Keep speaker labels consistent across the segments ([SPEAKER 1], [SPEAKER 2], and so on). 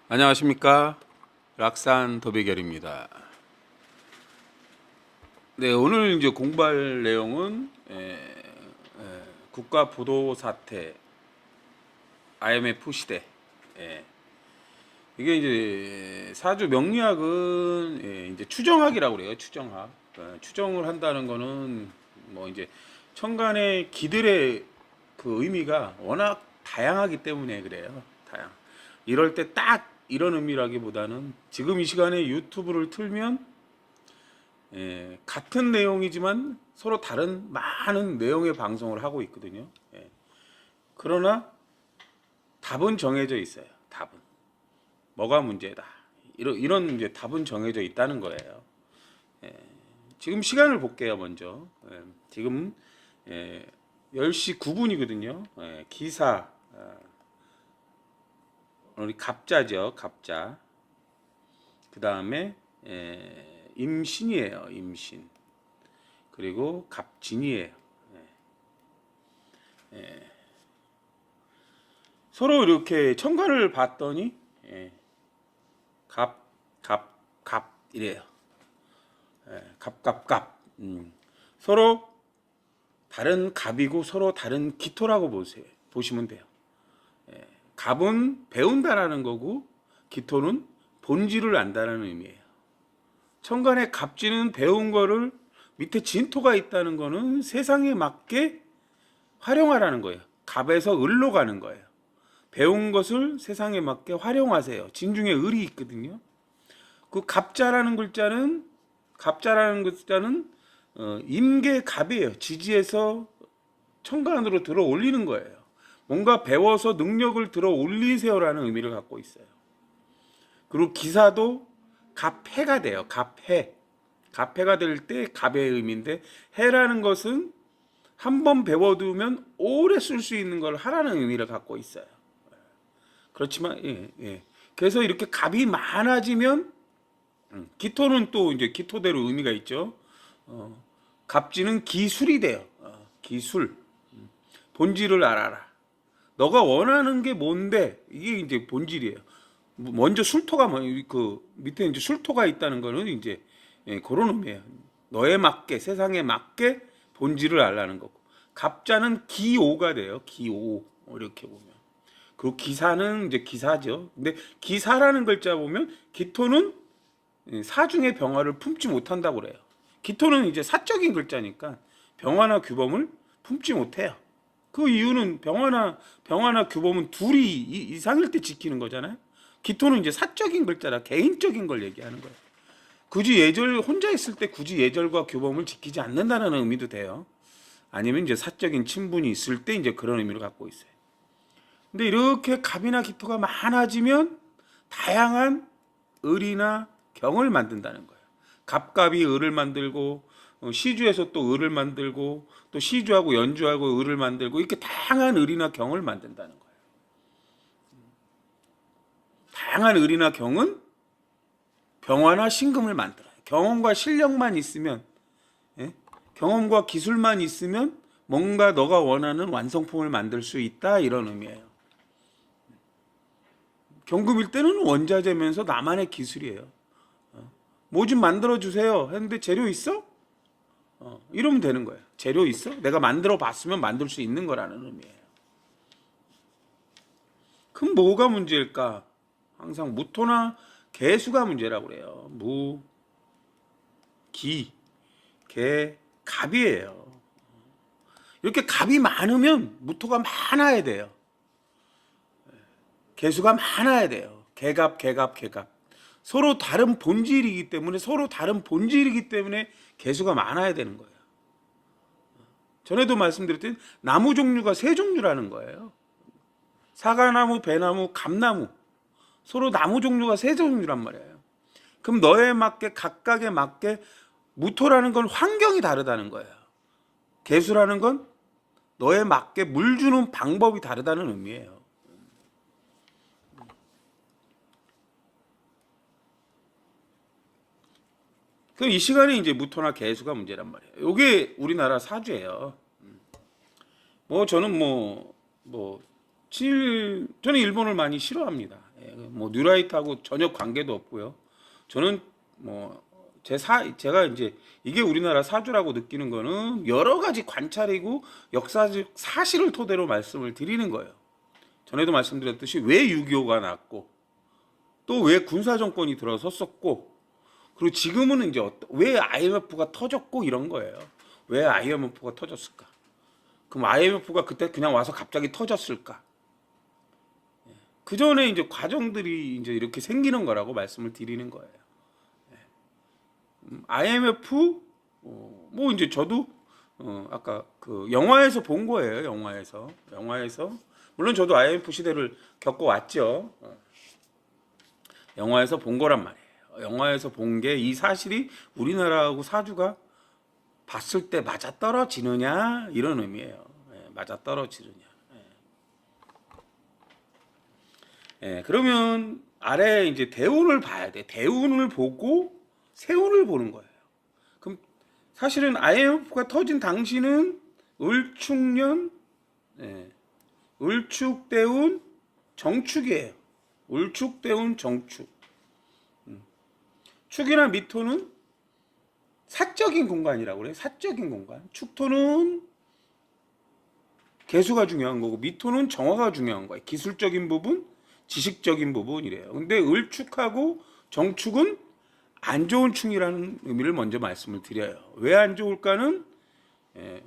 [SPEAKER 1] 안녕하십니까, 락산 도배결입니다. 네, 오늘 이제 공부할 내용은 국가 부도 사태, IMF 시대. 예, 이게 이제 사주 명리학은 이제 추정학이라고 그래요. 추정학. 추정을 한다는 거는 뭐 이제 천간의 기들의 그 의미가 워낙 다양하기 때문에 그래요. 이럴 때 딱 이런 의미라기보다는 지금 이 시간에 유튜브를 틀면 같은 내용이지만 서로 다른 많은 내용의 방송을 하고 있거든요. 그러나 답은 정해져 있어요. 답은 뭐가 문제다. 이런 이제 답은 정해져 있다는 거예요. 지금 시간을 볼게요. 먼저 지금 10시 9분이거든요. 기사 우리 갑자죠. 갑자. 그 다음에 임신이에요. 임신. 그리고 갑진이에요. 서로 이렇게 천간을 봤더니 갑, 이래요. 갑. 서로 다른 갑이고 서로 다른 기토라고 보시면 돼요. 갑은 배운다라는 거고 기토는 본질을 안다라는 의미예요. 천간의 갑진은 배운 거를 밑에 진토가 있다는 거는 세상에 맞게 활용하라는 거예요. 갑에서 을로 가는 거예요. 배운 것을 세상에 맞게 활용하세요. 진중에 을이 있거든요. 그 갑자라는 글자는 임계갑이에요. 지지에서 천간으로 들어 올리는 거예요. 뭔가 배워서 능력을 들어 올리세요라는 의미를 갖고 있어요. 그리고 기사도 갑해가 돼요. 갑해가 될 때 갑의 의미인데, 해라는 것은 한번 배워두면 오래 쓸 수 있는 걸 하라는 의미를 갖고 있어요. 그렇지만 그래서 이렇게 갑이 많아지면 기토는 또 이제 기토대로 의미가 있죠. 갑진은 기술이 돼요. 기술. 본질을 알아라. 너가 원하는 게 뭔데? 이게 이제 본질이에요. 먼저 술토가 그 밑에 이제 술토가 있다는 거는 이제 그런 의미예요. 너에 맞게, 세상에 맞게 본질을 알라는 거고. 갑자는 기오가 돼요. 기오. 이렇게 보면. 그리고 기사는 이제 기사죠. 근데 기사라는 글자 보면 기토는 사중의 병화를 품지 못한다고 그래요. 기토는 이제 사적인 글자니까 병화나 규범을 품지 못해요. 그 이유는 병화나 규범은 둘이 이상일 때 지키는 거잖아요. 기토는 이제 사적인 글자라 개인적인 걸 얘기하는 거예요. 굳이 혼자 있을 때 굳이 예절과 규범을 지키지 않는다는 의미도 돼요. 아니면 이제 사적인 친분이 있을 때 이제 그런 의미를 갖고 있어요. 근데 이렇게 갑이나 기토가 많아지면 다양한 을이나 경을 만든다는 거예요. 갑갑이 을을 만들고 시주에서 또 을을 만들고 또 시주하고 연주하고 을을 만들고 이렇게 다양한 을이나 경을 만든다는 거예요. 다양한 을이나 경은 병화나 신금을 만들어요. 경험과 실력만 있으면, 경험과 기술만 있으면 뭔가 너가 원하는 완성품을 만들 수 있다, 이런 의미예요. 경금일 때는 원자재면서 나만의 기술이에요. 뭐 좀 만들어 주세요 했는데 재료 있어? 이러면 되는 거예요. 재료 있어? 내가 만들어 봤으면 만들 수 있는 거라는 의미예요. 그럼 뭐가 문제일까? 항상 무토나 개수가 문제라고 그래요. 무, 기, 개, 갑이에요. 이렇게 갑이 많으면 무토가 많아야 돼요. 개수가 많아야 돼요. 개갑. 서로 다른 본질이기 때문에 개수가 많아야 되는 거예요. 전에도 말씀드렸듯이 나무 종류가 세 종류라는 거예요. 사과나무, 배나무, 감나무. 서로 나무 종류가 세 종류란 말이에요. 그럼 너에 맞게, 각각에 맞게 무토라는 건 환경이 다르다는 거예요. 개수라는 건 너에 맞게 물 주는 방법이 다르다는 의미예요. 그럼 이 시간에 이제 무토나 개수가 문제란 말이에요. 이게 우리나라 사주예요. 저는 일본을 많이 싫어합니다. 뭐 뉴라이트하고 전혀 관계도 없고요. 저는 뭐 제가 이제 이게 우리나라 사주라고 느끼는 거는 여러 가지 관찰이고 역사적 사실을 토대로 말씀을 드리는 거예요. 전에도 말씀드렸듯이 왜 6.25가 났고 또 왜 군사 정권이 들어섰었고 그리고 지금은 이제 왜 IMF가 터졌고 이런 거예요. 왜 IMF가 터졌을까? 그럼 IMF가 그때 그냥 와서 갑자기 터졌을까? 그 전에 이제 과정들이 이제 이렇게 생기는 거라고 말씀을 드리는 거예요. IMF 뭐 이제 저도 아까 그 영화에서 본 거예요. 영화에서 물론 저도 IMF 시대를 겪어왔죠. 영화에서 본 거란 말이에요. 영화에서 본 게 이 사실이 우리나라하고 사주가 봤을 때 맞아 떨어지느냐 이런 의미예요. 맞아 떨어지느냐. 그러면 아래 이제 대운을 봐야 돼. 대운을 보고 세운을 보는 거예요. 그럼 사실은 IMF가 터진 당시는 을축년, 을축대운, 정축이에요. 을축대운, 정축. 축이나 미토는 사적인 공간이라고 그래요. 사적인 공간. 축토는 개수가 중요한 거고 미토는 정화가 중요한 거예요. 기술적인 부분, 지식적인 부분이래요. 근데 을축하고 정축은 안 좋은 축이라는 의미를 먼저 말씀을 드려요. 왜 안 좋을까는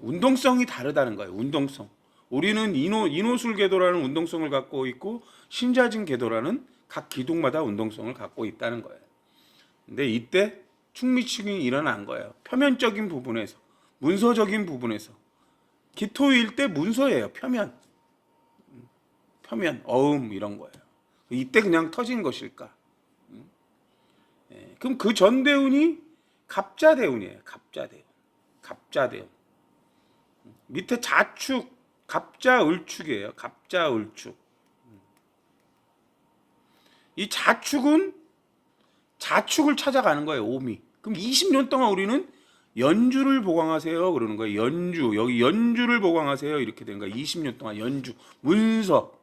[SPEAKER 1] 운동성이 다르다는 거예요. 운동성. 우리는 인호술 궤도라는 운동성을 갖고 있고 신자진 궤도라는 각 기둥마다 운동성을 갖고 있다는 거예요. 근데 이때 축미축이 일어난 거예요. 표면적인 부분에서, 문서적인 부분에서. 기토일 때 문서예요. 표면, 어음 이런 거예요. 이때 그냥 터진 것일까? 그럼 그 전대운이 갑자대운이에요. 갑자대운. 밑에 자축, 갑자을축이에요. 갑자을축. 이 자축을 찾아가는 거예요. 오미. 그럼 20년 동안 우리는 연주를 보강하세요. 그러는 거예요. 여기 연주를 보강하세요. 이렇게 되는 거예요. 20년 동안 연주, 문서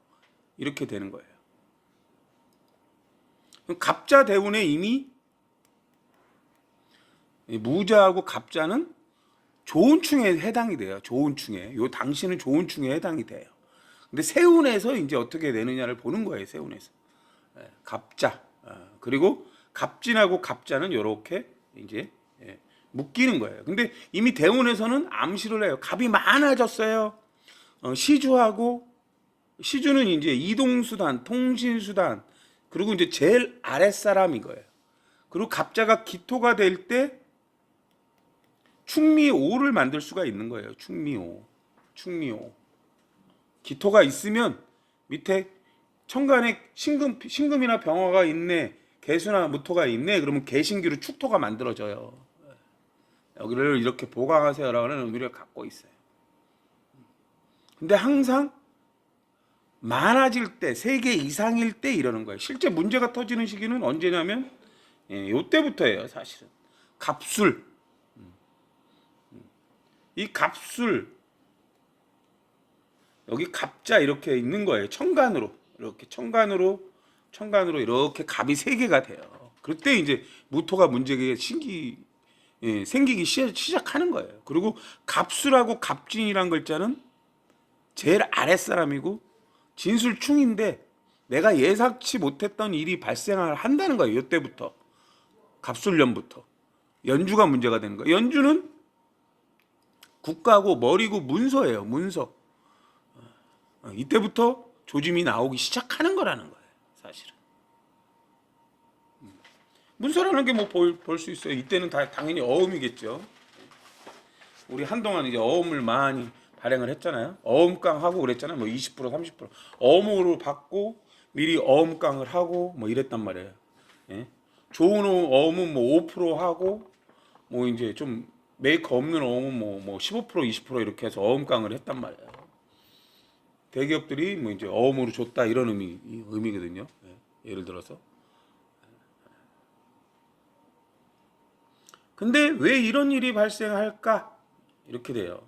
[SPEAKER 1] 이렇게 되는 거예요. 그럼 갑자대운에 이미 무자하고 갑자는 좋은 충에 해당이 돼요. 좋은 충에. 요 당신은 좋은 충에 해당이 돼요. 근데 세운에서 이제 어떻게 되느냐를 보는 거예요. 세운에서. 갑자. 그리고 갑진하고 갑자는 이렇게 이제 묶이는 거예요. 근데 이미 대운에서는 암시를 해요. 갑이 많아졌어요. 시주는 이제 이동수단, 통신수단, 그리고 이제 제일 아랫사람인 거예요. 그리고 갑자가 기토가 될 때 충미오를 만들 수가 있는 거예요. 충미오. 기토가 있으면 밑에 천간에 신금이나 병화가 있네, 개수나 무토가 있네, 그러면 개신기로 축토가 만들어져요. 여기를 이렇게 보강하세요라는 의미를 갖고 있어요. 근데 항상 많아질 때, 3개 이상일 때 이러는 거예요. 실제 문제가 터지는 시기는 언제냐면 요때부터예요. 사실은 갑술. 이 갑술, 여기 갑자 이렇게 있는 거예요. 천간으로 이렇게 갑이 3개가 돼요. 그때 이제 무토가 문제가 생기기 시작하는 거예요. 그리고 갑술하고 갑진이란 글자는 제일 아랫사람이고 진술충인데 내가 예상치 못했던 일이 발생을 한다는 거예요. 이때부터 갑술년부터 연주가 문제가 되는 거예요. 연주는 국가고 머리고 문서예요. 문서. 이때부터 조짐이 나오기 시작하는 거라는 거예요. 사실은 문서라는 게 뭐 볼 수 있어요. 이때는 당연히 어음이겠죠. 우리 한동안 이제 어음을 많이 발행을 했잖아요. 어음깡 하고 그랬잖아요. 뭐 20% 30% 어음으로 받고 미리 어음깡을 하고 뭐 이랬단 말이에요. 좋은 어음은 뭐 5% 하고 뭐 이제 좀 메이커 없는 어음은 뭐 15% 20% 이렇게 해서 어음깡을 했단 말이에요. 대기업들이 뭐 이제 어음으로 줬다 이런 의미거든요. 예를 들어서. 근데 왜 이런 일이 발생할까? 이렇게 돼요.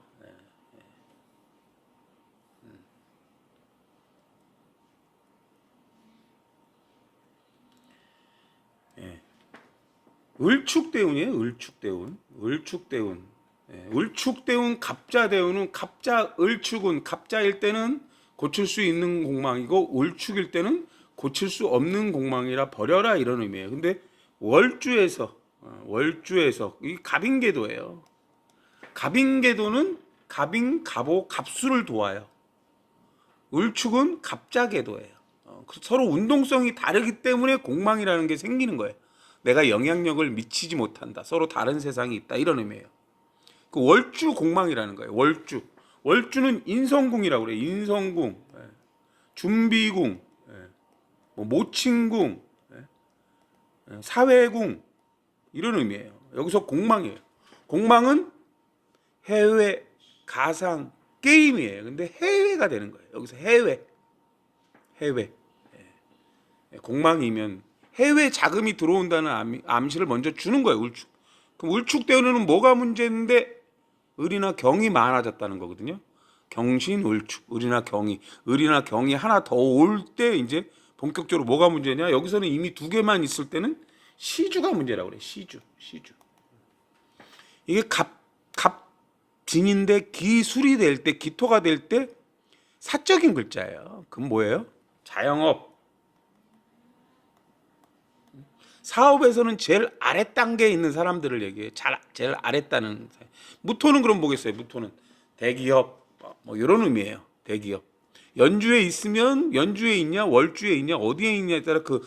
[SPEAKER 1] 을축대운이에요. 을축대운. 을축대운. 예, 을축대운, 갑자대운은 갑자 을축은 갑자일 때는 고칠 수 있는 공망이고 을축일 때는 고칠 수 없는 공망이라 버려라 이런 의미예요. 근데 월주에서 이 갑인계도예요. 갑인계도는 갑인, 갑오, 갑수를 도와요. 을축은 갑자계도예요. 서로 운동성이 다르기 때문에 공망이라는 게 생기는 거예요. 내가 영향력을 미치지 못한다. 서로 다른 세상이 있다. 이런 의미예요. 그 월주 공망이라는 거예요. 월주. 월주는 인성궁이라고 그래요. 인성궁, 준비궁, 뭐 모친궁, 사회궁 이런 의미예요. 여기서 공망이에요. 공망은 해외, 가상, 게임이에요. 근데 해외가 되는 거예요. 여기서 해외. 공망이면 해외 자금이 들어온다는 암시를 먼저 주는 거예요. 을축. 그럼 을축대운은 뭐가 문제인데 을이나 경이 많아졌다는 거거든요. 경신, 을축, 을이나 경이 하나 더 올 때 이제 본격적으로 뭐가 문제냐? 여기서는 이미 두 개만 있을 때는 시주가 문제라고 그래요. 시주. 이게 갑진인데 기술이 될 때, 기토가 될 때 사적인 글자예요. 그럼 뭐예요? 자영업. 사업에서는 제일 아래 단계에 있는 사람들을 얘기해요. 제일 아랫단은. 무토는 그럼 뭐겠어요? 무토는 대기업 뭐 이런 의미예요. 대기업. 연주에 있으면 연주에 있냐, 월주에 있냐, 어디에 있냐에 따라 그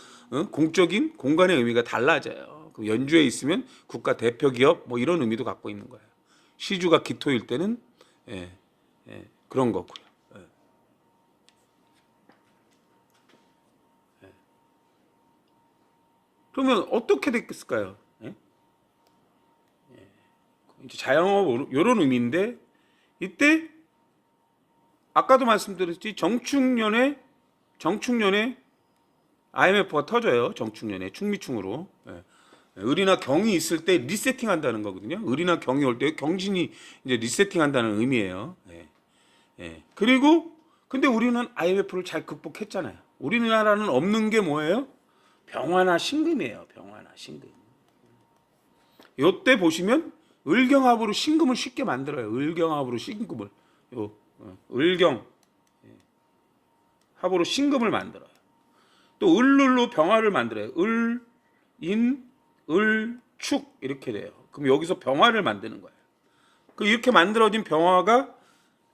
[SPEAKER 1] 공적인 공간의 의미가 달라져요. 그 연주에 있으면 국가 대표 기업 뭐 이런 의미도 갖고 있는 거예요. 시주가 기토일 때는 그런 거고요. 그러면 어떻게 됐을까요? 이제 자영업 이런 의미인데 이때 아까도 말씀드렸지 정축년에 IMF가 터져요. 정축년에 충미충으로. 을이나 경이 있을 때 리세팅한다는 거거든요. 을이나 경이 올 때 경신이 이제 리세팅한다는 의미예요. 그리고 근데 우리는 IMF를 잘 극복했잖아요. 우리나라는 없는 게 뭐예요? 병화나 신금이에요. 병화나 신금. 요때 보시면 을경합으로 신금을 쉽게 만들어요. 을경합으로 신금을. 을경 합으로 신금을 만들어요. 또 을룰로 병화를 만들어요. 을인, 을축 이렇게 돼요. 그럼 여기서 병화를 만드는 거예요. 그 이렇게 만들어진 병화가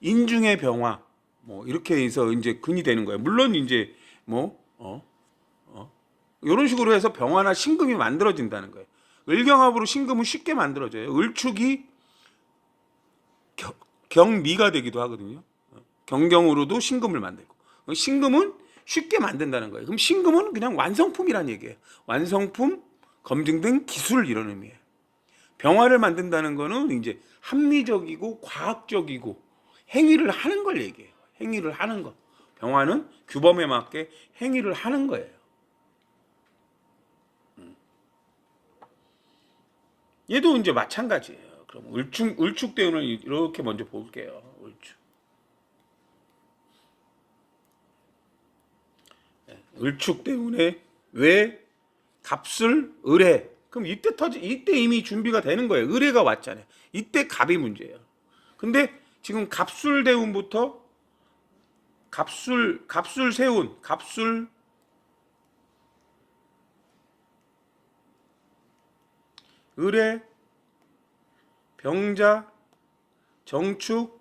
[SPEAKER 1] 인중의 병화 뭐 이렇게 해서 이제 근이 되는 거예요. 물론 이제 뭐 이런 식으로 해서 병화나 신금이 만들어진다는 거예요. 을경합으로 신금은 쉽게 만들어져요. 을축이 경미가 되기도 하거든요. 경경으로도 신금을 만들고 신금은 쉽게 만든다는 거예요. 그럼 신금은 그냥 완성품이란 얘기예요. 완성품, 검증된 기술 이런 의미예요. 병화를 만든다는 거는 이제 합리적이고 과학적이고 행위를 하는 걸 얘기해요. 행위를 하는 거. 병화는 규범에 맞게 행위를 하는 거예요. 얘도 이제 마찬가지예요. 그럼 을축대운을 이렇게 먼저 볼게요. 을축대운에 왜 갑술 을해? 그럼 이때 이미 준비가 되는 거예요. 을해가 왔잖아요. 이때 갑이 문제예요. 근데 지금 갑술대운부터 갑술세운, 갑술 을해, 병자, 정축,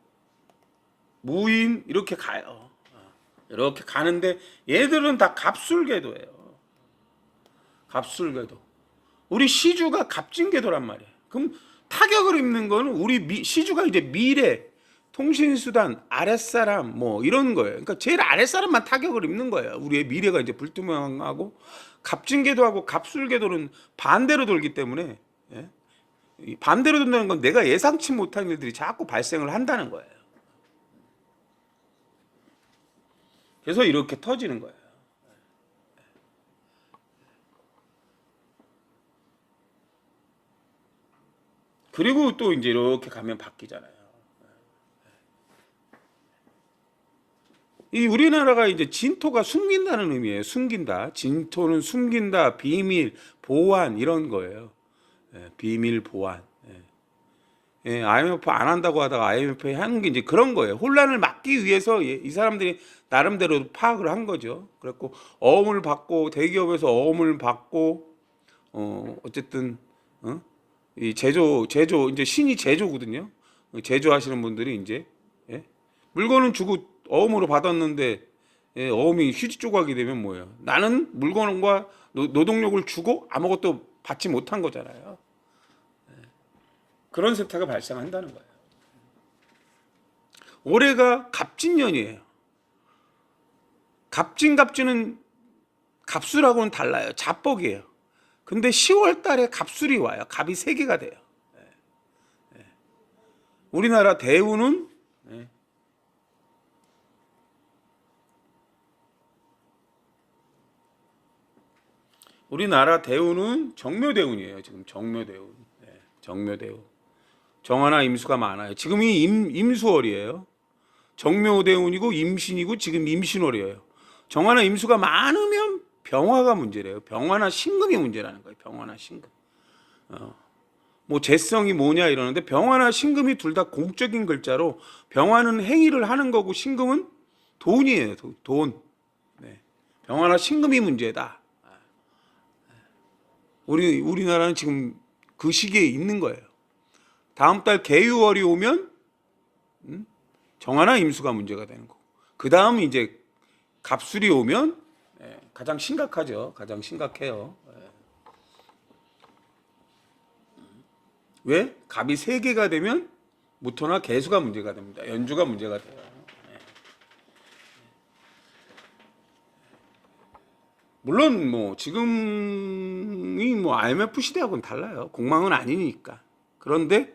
[SPEAKER 1] 무인 이렇게 가요. 이렇게 가는데 얘들은 다 갑술궤도예요. 갑술궤도. 우리 시주가 갑진궤도란 말이에요. 그럼 타격을 입는 거는 우리 시주가 이제 미래, 통신수단, 아랫사람 뭐 이런 거예요. 그러니까 제일 아랫사람만 타격을 입는 거예요. 우리의 미래가 이제 불투명하고 갑진궤도하고 갑술궤도는 반대로 돌기 때문에 반대로 돈다는 건 내가 예상치 못한 일들이 자꾸 발생을 한다는 거예요. 그래서 이렇게 터지는 거예요. 그리고 또 이제 이렇게 가면 바뀌잖아요. 이 우리나라가 이제 진토가 숨긴다는 의미예요. 숨긴다. 진토는 숨긴다, 비밀, 보안 이런 거예요. 비밀 보안. IMF 안 한다고 하다가 IMF 하는 게 이제 그런 거예요. 혼란을 막기 위해서 이 사람들이 나름대로 파악을 한 거죠. 그래갖고 어음을 받고 대기업에서 어음을 받고 어쨌든 이 제조 이제 신이 제조거든요. 제조하시는 분들이 이제 물건은 주고 어음으로 받았는데 어음이 휴지 조각이 되면 뭐예요? 나는 물건과 노동력을 주고 아무것도 받지 못한 거잖아요. 그런 세태가 발생한다는 거예요. 올해가 갑진년이에요. 갑진은 갑술하고는 달라요. 잡복이에요. 근데 10월 달에 갑술이 와요. 갑이 3개가 돼요. 우리나라 대우는 정묘대운이에요. 지금 정묘대운. 정묘대운. 정화나 임수가 많아요. 지금이 임수월이에요. 정묘대운이고 임신이고 지금 임신월이에요. 정화나 임수가 많으면 병화가 문제래요. 병화나 신금이 문제라는 거예요. 병화나 신금. 뭐 재성이 뭐냐 이러는데 병화나 신금이 둘 다 공적인 글자로 병화는 행위를 하는 거고 신금은 돈이에요. 돈. 병화나 신금이 문제다. 우리나라는 지금 그 시기에 있는 거예요. 다음 달 개유월이 오면 정화나 임수가 문제가 되는 거고 그 다음 이제 갑술이 오면 가장 심각하죠. 가장 심각해요. 왜? 갑이 3개가 되면 무토나 개수가 문제가 됩니다. 연주가 문제가 돼요. 물론 뭐 지금이 뭐 IMF 시대하고는 달라요. 공망은 아니니까. 그런데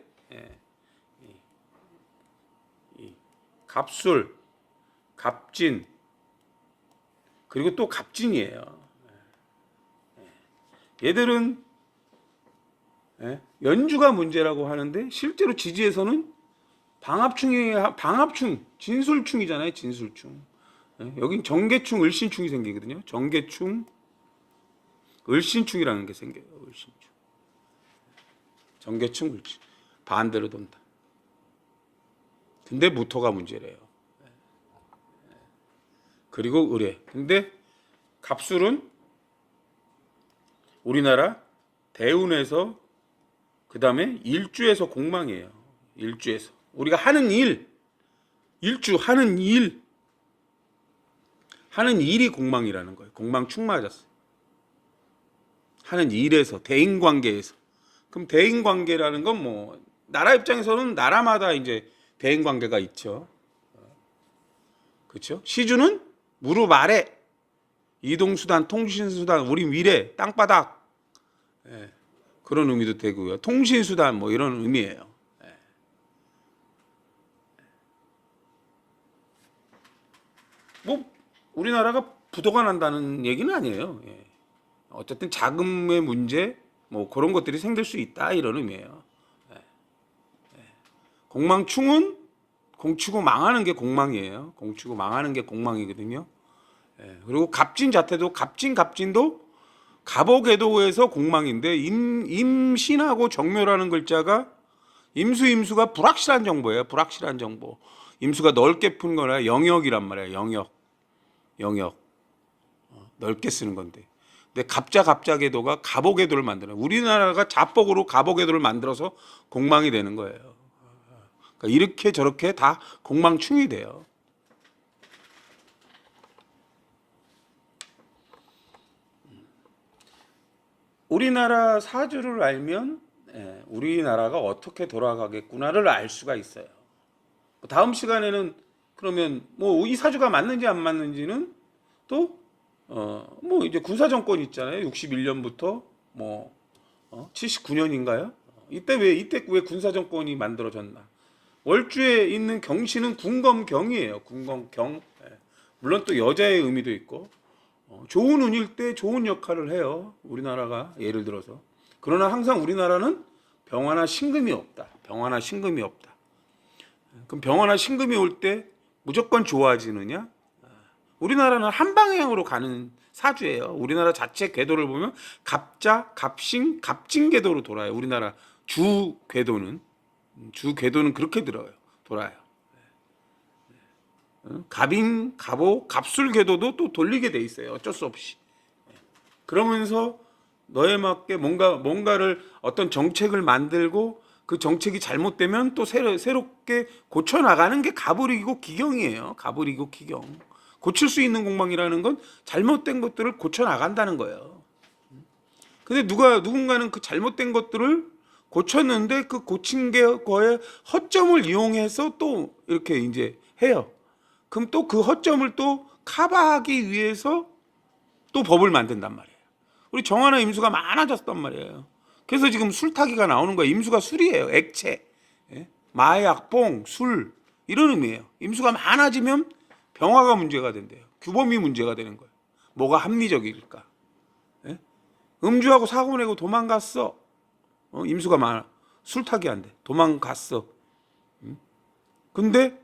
[SPEAKER 1] 갑술, 갑진 그리고 또 갑진이에요. 얘들은 연주가 문제라고 하는데 실제로 지지에서는 방합충, 진술충이잖아요. 진술충. 여긴 정계충, 을신충이 생기거든요. 정계충, 을신충이라는 게 생겨요. 을신충. 정계충, 을신. 반대로 돈다. 근데 무토가 문제래요. 그리고 을해. 근데 갑술은 우리나라 대운에서 그 다음에 일주에서 공망이에요. 일주에서 우리가 하는 일주 하는 일이 공망이라는 거예요. 공망충 맞았어요. 하는 일에서 대인관계에서. 그럼 대인관계라는 건 뭐 나라 입장에서는 나라마다 이제 대인관계가 있죠. 그렇죠? 시주는 무릎 아래, 이동수단, 통신수단, 우리 미래, 땅바닥 그런 의미도 되고요. 통신수단 뭐 이런 의미예요. 뭐 우리나라가 부도가 난다는 얘기는 아니에요. 어쨌든 자금의 문제 뭐 그런 것들이 생길 수 있다 이런 의미예요. 공망충은 공치고 망하는 게 공망이에요. 공치고 망하는 게 공망이거든요. 그리고 갑진 자태도 갑진도 갑오개도에서 공망인데 임신하고 정묘라는 글자가 임수가 불확실한 정보예요. 불확실한 정보. 임수가 넓게 푼 거라 영역이란 말이에요. 영역. 넓게 쓰는 건데. 근데 갑자개도가 갑오개도를 만드는. 우리나라가 자복으로 갑오개도를 만들어서 공망이 되는 거예요. 그러니까 이렇게 저렇게 다 공망충이 돼요. 우리나라 사주를 알면 우리나라가 어떻게 돌아가겠구나를 알 수가 있어요. 다음 시간에는 그러면 뭐 이 사주가 맞는지 안 맞는지는 또 뭐 이제 군사 정권 있잖아요. 61년부터 뭐 79년인가요? 이때 왜 군사 정권이 만들어졌나? 월주에 있는 경신은 군검경이에요. 군검경. 물론 또 여자의 의미도 있고 좋은 운일 때 좋은 역할을 해요. 우리나라가 예를 들어서. 그러나 항상 우리나라는 병화나 신금이 없다. 병화나 신금이 없다. 그럼 병화나 신금이 올 때 무조건 좋아지느냐? 우리나라는 한 방향으로 가는 사주예요. 우리나라 자체 궤도를 보면 갑자, 갑신, 갑진 궤도로 돌아요. 우리나라 주 궤도는 그렇게 돌아요. 갑인, 갑오, 갑술 궤도도 또 돌리게 돼 있어요. 어쩔 수 없이. 그러면서 너에 맞게 뭔가를 어떤 정책을 만들고 그 정책이 잘못되면 또 새롭게 고쳐 나가는 게 가불이고 기경이에요. 가불이고 기경. 고칠 수 있는 공방이라는 건 잘못된 것들을 고쳐 나간다는 거예요. 근데 누군가는 그 잘못된 것들을 고쳤는데 그 고친 거에 허점을 이용해서 또 이렇게 이제 해요. 그럼 또 그 허점을 또 커버하기 위해서 또 법을 만든단 말이에요. 우리 정화나 임수가 많아졌단 말이에요. 그래서 지금 술타기가 나오는 거예요. 임수가 술이에요. 액체, 마약, 뽕, 술 이런 의미예요. 임수가 많아지면 병화가 문제가 된대요. 규범이 문제가 되는 거예요. 뭐가 합리적일까? 음주하고 사고 내고 도망갔어. 임수가 많아. 술타기 한대. 도망갔어. 근데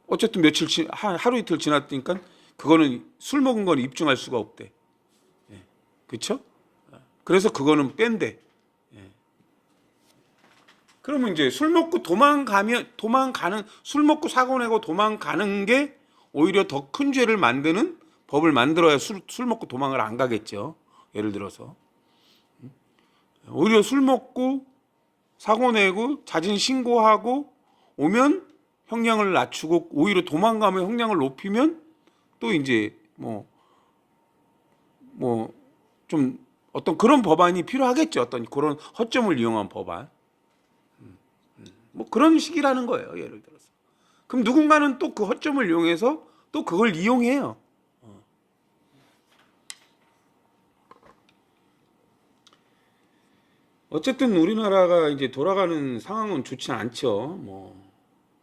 [SPEAKER 1] 어쨌든 하루 이틀 지났으니까 그거는 술 먹은 건 입증할 수가 없대. 그렇죠? 그래서 그거는 뺀대. 그러면 이제 술 먹고 술 먹고 사고 내고 도망가는 게 오히려 더 큰 죄를 만드는 법을 만들어야 술 먹고 도망을 안 가겠죠. 예를 들어서 오히려 술 먹고 사고 내고 자진 신고하고 오면 형량을 낮추고 오히려 도망가면 형량을 높이면 또 이제 뭐 좀 어떤 그런 법안이 필요하겠죠. 어떤 그런 허점을 이용한 법안. 뭐 그런 식이라는 거예요. 예를 들어서. 그럼 누군가는 또 그 허점을 이용해서 또 그걸 이용해요. 어쨌든 우리나라가 이제 돌아가는 상황은 좋지 않죠. 뭐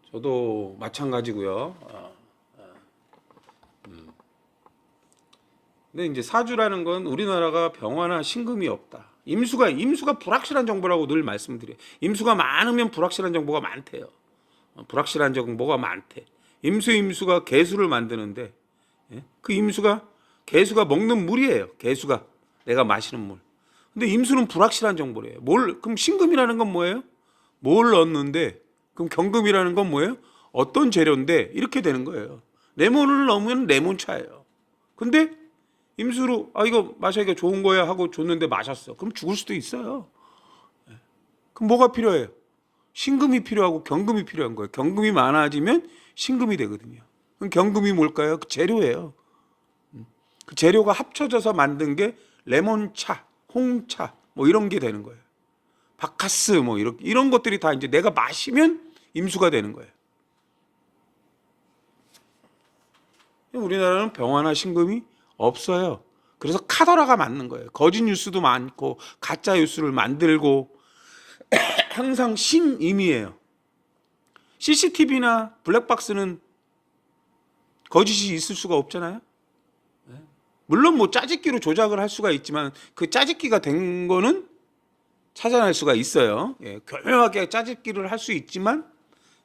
[SPEAKER 1] 저도 마찬가지고요. 근데 이제 사주라는 건 우리나라가 병화나 신금이 없다. 임수가 불확실한 정보라고 늘 말씀드려요. 임수가 많으면 불확실한 정보가 많대요. 불확실한 정보가 많대. 임수가 개수를 만드는데 그 개수가 먹는 물이에요. 개수가 내가 마시는 물. 근데 임수는 불확실한 정보래요. 그럼 신금이라는 건 뭐예요? 뭘 넣었는데 그럼 경금이라는 건 뭐예요? 어떤 재료인데 이렇게 되는 거예요. 레몬을 넣으면 레몬차예요. 근데 임수로 이거 마셔니까 좋은 거야 하고 줬는데 마셨어. 그럼 죽을 수도 있어요. 그럼 뭐가 필요해요? 신금이 필요하고 경금이 필요한 거예요. 경금이 많아지면 신금이 되거든요. 그럼 경금이 뭘까요? 그 재료예요. 그 재료가 합쳐져서 만든 게 레몬차, 홍차 뭐 이런 게 되는 거예요. 바카스 뭐 이런 것들이 다 이제 내가 마시면 임수가 되는 거예요. 우리나라는 병화나 신금이 없어요. 그래서 카더라가 맞는 거예요. 거짓 뉴스도 많고 가짜 뉴스를 만들고 항상 신임이에요. CCTV나 블랙박스는 거짓이 있을 수가 없잖아요. 물론 뭐 짜집기로 조작을 할 수가 있지만 그 짜집기가 된 거는 찾아낼 수가 있어요. 교묘하게 짜집기를 할 수 있지만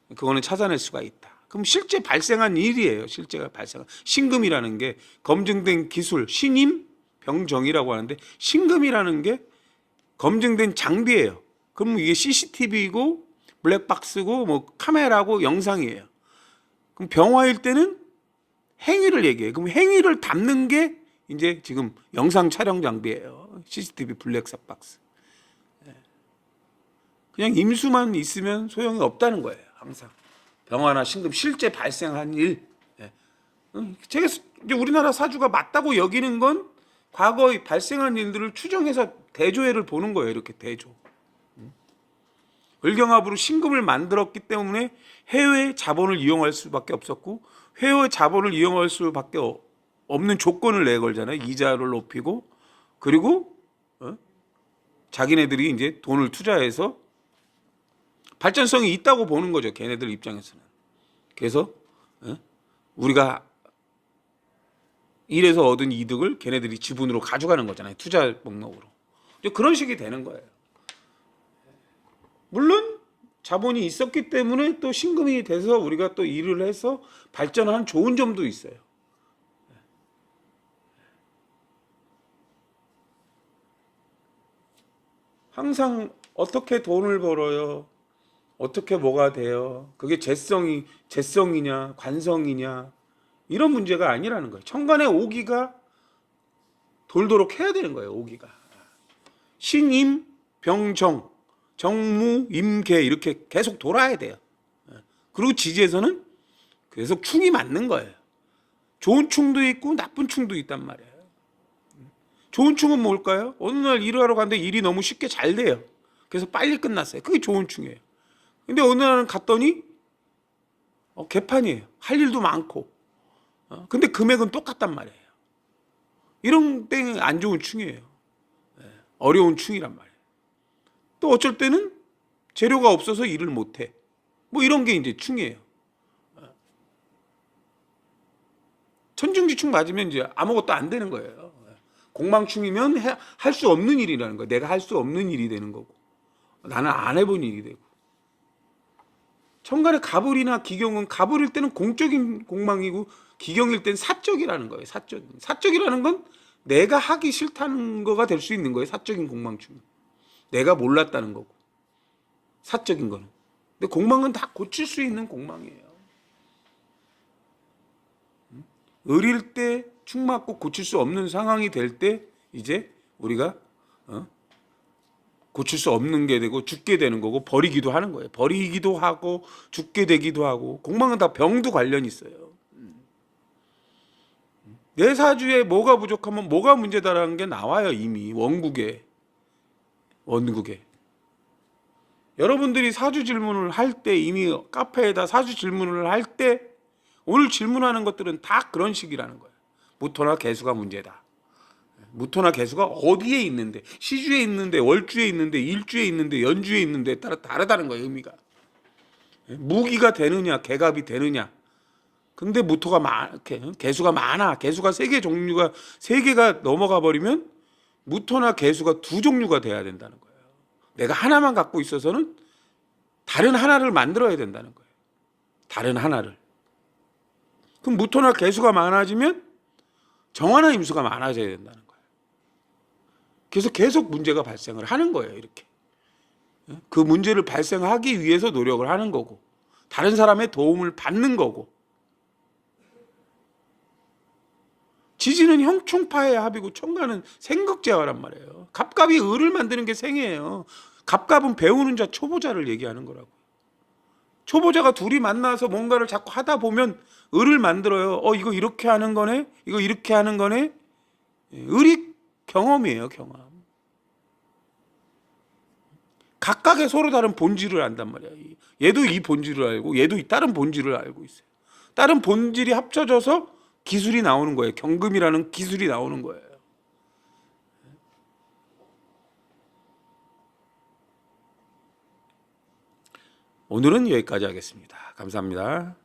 [SPEAKER 1] 그거는 찾아낼 수가 있다. 그럼 실제 발생한 일이에요. 실제가 발생한 신금이라는 게 검증된 기술, 신임 병정이라고 하는데 신금이라는 게 검증된 장비예요. 그럼 이게 CCTV고 블랙박스고 뭐 카메라고 영상이에요. 그럼 병화일 때는 행위를 얘기해요. 그럼 행위를 담는 게 이제 지금 영상 촬영 장비예요. CCTV 블랙박스. 그냥 임수만 있으면 소용이 없다는 거예요. 항상. 병화나 신금 실제 발생한 일. 제가 이제 우리나라 사주가 맞다고 여기는 건 과거에 발생한 일들을 추정해서 대조해를 보는 거예요. 이렇게 대조. 을경합으로 신금을 만들었기 때문에 해외 자본을 이용할 수밖에 없었고 해외 자본을 이용할 수밖에 없는 조건을 내걸잖아요. 이자를 높이고 그리고 자기네들이 이제 돈을 투자해서 발전성이 있다고 보는 거죠. 걔네들 입장에서는. 그래서 우리가 일에서 얻은 이득을 걔네들이 지분으로 가져가는 거잖아요. 투자 목록으로. 그런 식이 되는 거예요. 물론 자본이 있었기 때문에 또 신금이 돼서 우리가 또 일을 해서 발전한 좋은 점도 있어요. 항상 어떻게 돈을 벌어요? 어떻게 뭐가 돼요? 그게 재성이냐, 관성이냐, 이런 문제가 아니라는 거예요. 천간에 오기가 돌도록 해야 되는 거예요. 오기가. 신임, 병정, 정무, 임계 이렇게 계속 돌아야 돼요. 그리고 지지에서는 계속 충이 맞는 거예요. 좋은 충도 있고 나쁜 충도 있단 말이에요. 좋은 충은 뭘까요? 어느 날 일을 하러 갔는데 일이 너무 쉽게 잘 돼요. 그래서 빨리 끝났어요. 그게 좋은 충이에요. 근데 어느 날은 갔더니 개판이에요. 할 일도 많고. 근데 금액은 똑같단 말이에요. 이런 땡 안 좋은 충이에요. 어려운 충이란 말이에요. 또 어쩔 때는 재료가 없어서 일을 못해. 뭐 이런 게 이제 충이에요. 천중지충 맞으면 이제 아무것도 안 되는 거예요. 공망충이면 할 수 없는 일이라는 거예요. 내가 할 수 없는 일이 되는 거고, 나는 안 해본 일이 되고. 천간의 갑을이나 기경은 갑을일 때는 공적인 공망이고 기경일 때는 사적이라는 거예요. 사적이라는 건 내가 하기 싫다는 거가 될 수 있는 거예요. 사적인 공망충. 내가 몰랐다는 거고. 사적인 거는. 근데 공망은 다 고칠 수 있는 공망이에요. 을일 때 충 맞고 고칠 수 없는 상황이 될 때 이제 우리가 고칠 수 없는 게 되고 죽게 되는 거고 버리기도 하는 거예요. 버리기도 하고 죽게 되기도 하고. 공망은 다 병도 관련이 있어요. 내 사주에 뭐가 부족하면 뭐가 문제다라는 게 나와요. 이미 원국에. 여러분들이 사주 질문을 할 때, 이미 카페에다 사주 질문을 할 때 오늘 질문하는 것들은 다 그런 식이라는 거예요. 무토나 개수가 문제다. 무토나 개수가 어디에 있는데, 시주에 있는데, 월주에 있는데, 일주에 있는데, 연주에 있는데 따라 다르다는 거예요. 의미가. 무기가 되느냐, 개갑이 되느냐. 근데 무토가 개수가 많아. 개수가 세 개가 넘어가 버리면 무토나 개수가 두 종류가 돼야 된다는 거예요. 내가 하나만 갖고 있어서는 다른 하나를 만들어야 된다는 거예요. 다른 하나를. 그럼 무토나 개수가 많아지면 정화나 임수가 많아져야 된다는 거예요. 그래서 계속 문제가 발생을 하는 거예요. 이렇게. 그 문제를 발생하기 위해서 노력을 하는 거고, 다른 사람의 도움을 받는 거고. 지지는 형충파의 합이고 천간은 생극제화란 말이에요. 갑갑이 을을 만드는 게 생이에요. 갑갑은 배우는 자, 초보자를 얘기하는 거라고. 초보자가 둘이 만나서 뭔가를 자꾸 하다 보면 을을 만들어요. 이거 이렇게 하는 거네. 이거 이렇게 하는 거네. 을이 경험이에요, 경험. 각각의 서로 다른 본질을 안단 말이야. 얘도 이 본질을 알고 얘도 이 다른 본질을 알고 있어요. 다른 본질이 합쳐져서 기술이 나오는 거예요. 경금이라는 기술이 나오는 거예요. 오늘은 여기까지 하겠습니다. 감사합니다.